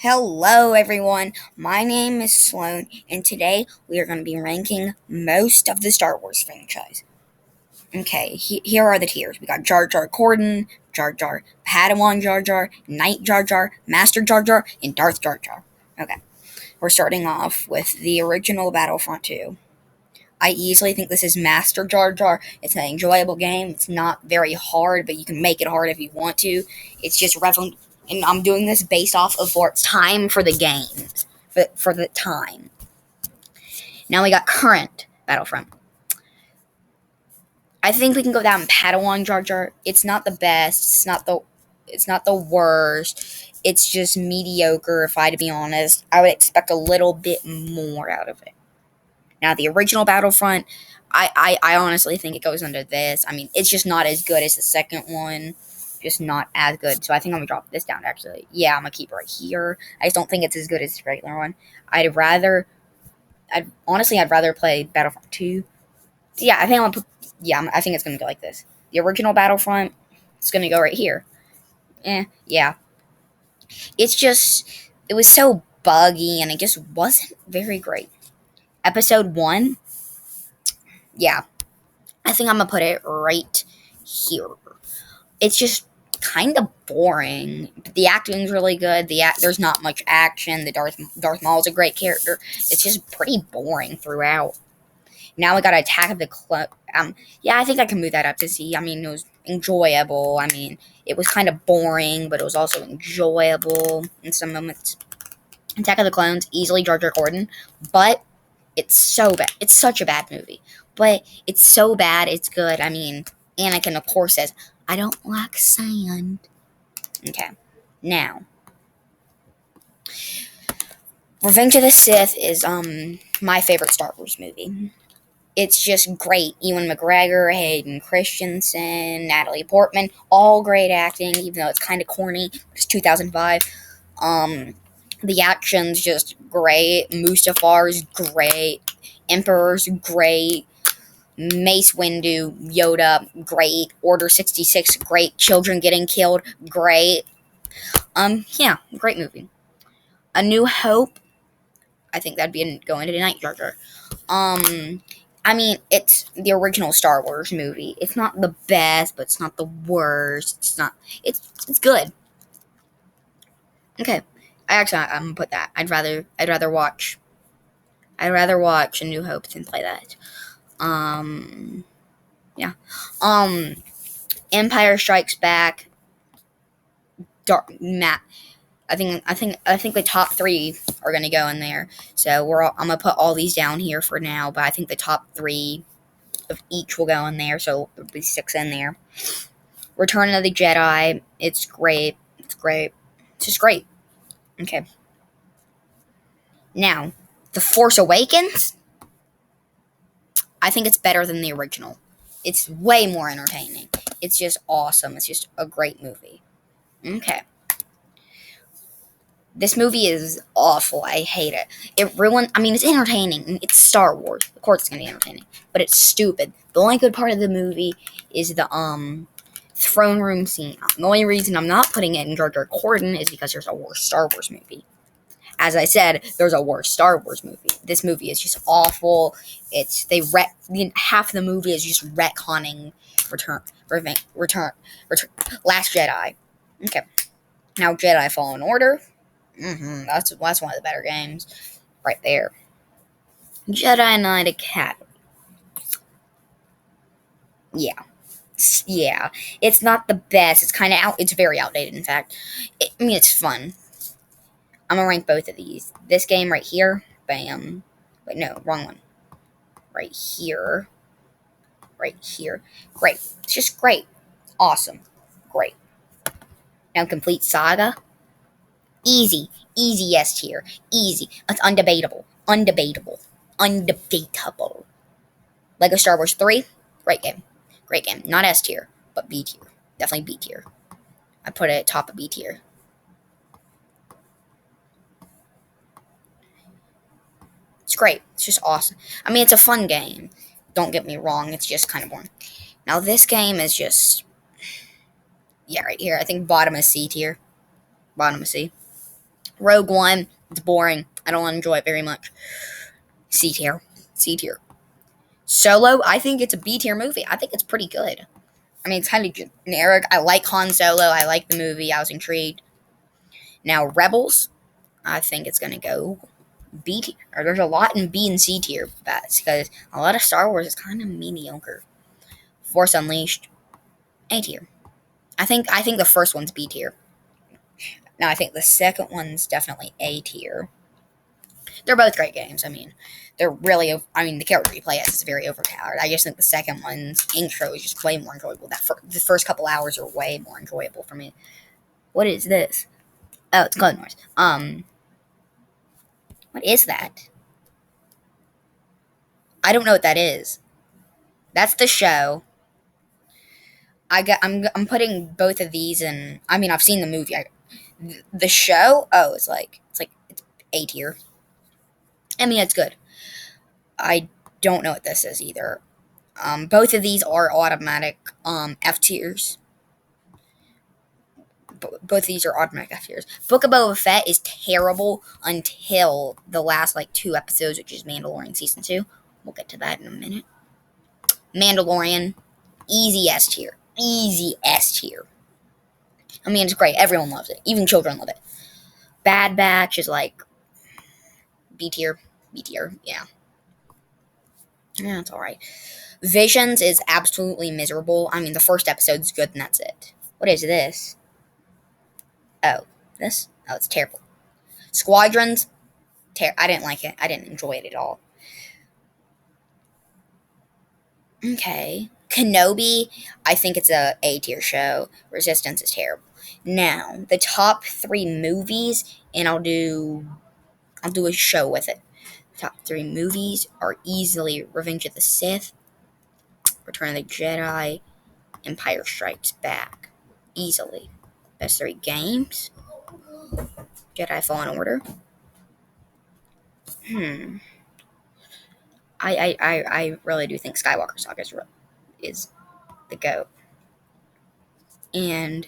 Hello, everyone. My name is Sloan, and today we are going to be ranking most of the Star Wars franchise. Okay, here are the tiers. We got Jar Jar Corden, Jar Jar, Padawan Jar Jar, Knight Jar Jar, Master Jar Jar, and Darth Jar Jar. Okay, we're starting off with the original Battlefront 2. I easily think this is Master Jar Jar. It's an enjoyable game. It's not very hard, but you can make it hard if you want to. It's just relevant, and I'm doing this based off of for time for the game, for the time. Now we got current Battlefront. I think we can go down Padawan Jar Jar. It's not the best. It's not the worst. It's just mediocre. If I had to be honest, I would expect a little bit more out of it. Now, the original Battlefront, I honestly think it goes under this. I mean, it's just not as good as the second one. Just not as good. So I think I'm going to drop this down, actually. Yeah, I'm going to keep it right here. I just don't think it's as good as the regular one. I'd rather play Battlefront 2. Yeah, I think I'm going to I think it's going to go like this. The original Battlefront, it's going to go right here. Yeah. It was so buggy and it just wasn't very great. Episode 1, yeah, I think I'm gonna put it right here. It's just kind of boring. The acting's really good. There's not much action. The Darth Maul's a great character. It's just pretty boring throughout. Now we got Attack of the Clone. Yeah, I think I can move that up to C. I mean, it was enjoyable. I mean, it was kind of boring, but it was also enjoyable in some moments. Attack of the Clones, easily Jar Jar Gordon, but it's so bad. It's such a bad movie, but it's so bad. It's good. I mean, Anakin, of course, says, "I don't like sand." Okay, now Revenge of the Sith is my favorite Star Wars movie. It's just great. Ewan McGregor, Hayden Christensen, Natalie Portman, all great acting. Even though it's kind of corny, it's 2005. The action's just great. Mustafar's great. Emperor's great. Mace Windu, Yoda, great. Order 66, great. Children getting killed, great. Yeah, great movie. A New Hope, I think that'd be going to Night Jar Jar. I mean, it's the original Star Wars movie. It's not the best, but it's not the worst. It's good. Okay, I'm gonna put that. I'd rather watch A New Hope than play that. Yeah. Empire Strikes Back. Matt. I think the top 3 are gonna go in there. So I'm gonna put all these down here for now, but I think the top 3 of each will go in there. So there'll be 6 in there. Return of the Jedi. It's great. It's great. It's just great. Okay. Now, The Force Awakens. I think it's better than the original. It's way more entertaining. It's just awesome. It's just a great movie. Okay. This movie is awful. I hate it. It's entertaining. It's Star Wars. Of course it's going to be entertaining. But it's stupid. The only good part of the movie is the throne room scene. The only reason I'm not putting it in Jar Jar Corden is because there's a worse Star Wars movie. As I said, there's a worse Star Wars movie. This movie is just awful. Half of the movie is just retconning Return, Last Jedi. Okay, now Jedi Fallen Order. That's one of the better games, right there. Jedi Knight Academy. Yeah. It's not the best. It's kind of out. It's very outdated. In fact, it's fun. I'm gonna rank both of these. This game right here, bam. Wait, no, wrong one. Right here. Right here. Great. It's just great. Awesome. Great. Now, Complete Saga. Easy. Easy S tier. Easy. It's undebatable. Undebatable. Lego Star Wars 3. Great game. Great game. Not S tier, but B tier. Definitely B tier. I put it at top of B tier. It's great. It's just awesome. I mean, it's a fun game. Don't get me wrong. It's just kind of boring. Now, this game is just... Yeah, right here. I think bottom of C tier. Bottom of C. Rogue One, it's boring. I don't enjoy it very much. C tier. C tier. Solo, I think it's a B tier movie. I think it's pretty good. I mean, it's kind of generic. I like Han Solo. I like the movie. I was intrigued. Now, Rebels, I think it's going to go B tier. Or there's a lot in B and C tier bets because a lot of Star Wars is kind of mediocre. Force Unleashed, A tier. I think the first one's B tier. Now I think the second one's definitely A tier. They're both great games. I mean, they're really. I mean, the character you play as is very overpowered. I just think the second one's intro is just way more enjoyable. The first couple hours are way more enjoyable for me. What is this? Oh, it's Clone Wars. What is that? I don't know what that is. That's the show. I'm putting both of these in. I mean, I've seen the movie. The show. Oh, it's A tier. I mean, it's good. I don't know what this is either. Both of these are automatic F tiers. Both of these are automatic F tiers. Book of Boba Fett is terrible until the last like 2 episodes, which is Mandalorian season 2. We'll get to that in a minute. Mandalorian, easy S tier. Easy S tier. I mean, it's great. Everyone loves it. Even children love it. Bad Batch is like B tier. B tier, yeah. Yeah, it's alright. Visions is absolutely miserable. I mean, the first episode's good and that's it. What is this? Oh, this? Oh, it's terrible. Squadrons? I didn't like it. I didn't enjoy it at all. Okay. Kenobi, I think it's a A tier show. Resistance is terrible. Now, the top 3 movies, and I'll do a show with it. The top 3 movies are easily Revenge of the Sith, Return of the Jedi, Empire Strikes Back. Easily. Best 3 games, Jedi Fallen Order. Hmm. I really do think Skywalker Saga is the GOAT. And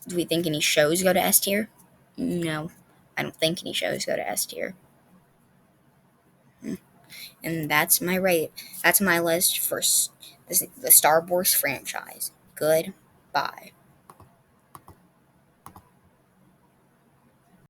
do we think any shows go to S tier? No. I don't think any shows go to S tier. And that's my rate. That's my list for the Star Wars franchise. Goodbye.